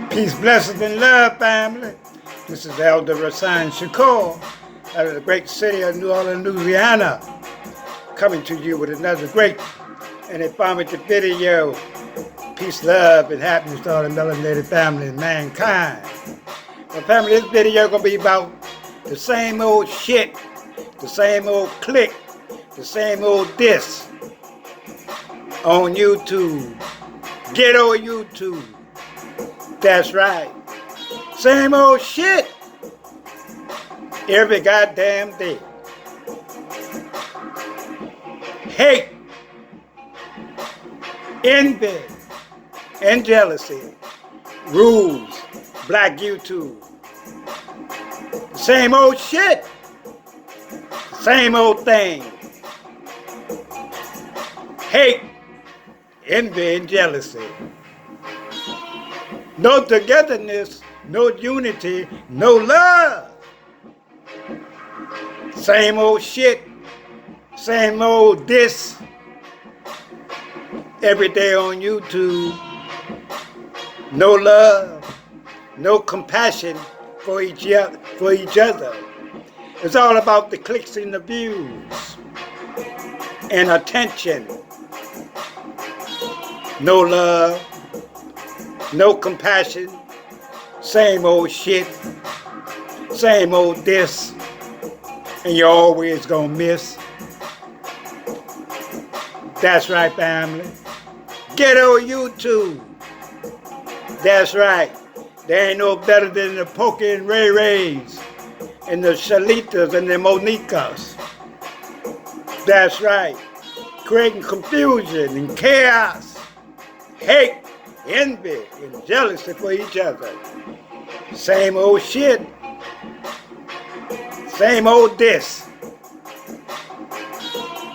Peace, blessings, and love, family. This is Elder Rasan Shakur out of the great city of New Orleans, Louisiana, coming to you with another great and informative video. Peace, love, and happiness to all the melanated family and mankind. Well, family, this video going to be about the same old shit, the same old click, the same old diss on YouTube. Ghetto YouTube. That's right. Same old shit. Every goddamn day. Hate, envy, and jealousy rules black YouTube. Same old shit. Same old thing. Hate, envy, and jealousy. No togetherness, no unity, no love. Same old shit, same old diss. Every day on YouTube. No love, no compassion for each other. It's all about the clicks and the views and attention. No love, no compassion, same old shit, same old diss, and you're always gonna miss. That's right, family. Ghetto YouTube. That's right. There ain't no better than the Pokey and Ray Rays and the Shalitas and the Monikas. That's right. Creating confusion and chaos, hate, envy, and jealousy for each other. Same old shit. Same old diss.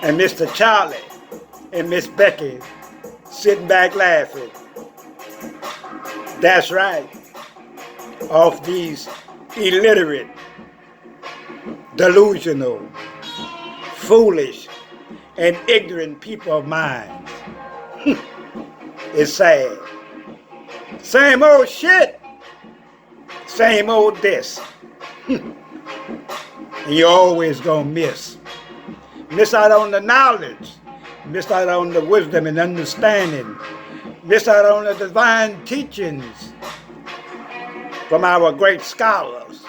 And Mr. Charlie and Miss Becky sitting back laughing. That's right. Off these illiterate, delusional, foolish, and ignorant people of mine. It's sad. Same old shit. Same old diss. And you're always gonna miss. Miss out on the knowledge. Miss out on the wisdom and understanding. Miss out on the divine teachings from our great scholars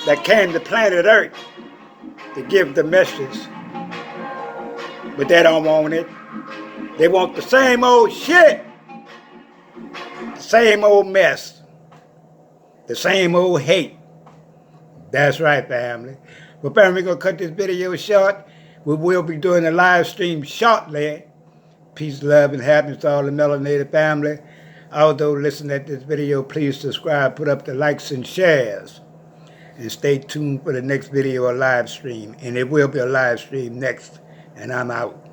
that came to planet Earth to give the message. But they don't want it. They want the same old shit, the same old mess, the same old hate. That's right, family. Well, family, we're going to cut this video short. We will be doing a live stream shortly. Peace, love, and happiness to all the melanated family. Although listening to this video, please subscribe, put up the likes and shares. And stay tuned for the next video or live stream. And it will be a live stream next. And I'm out.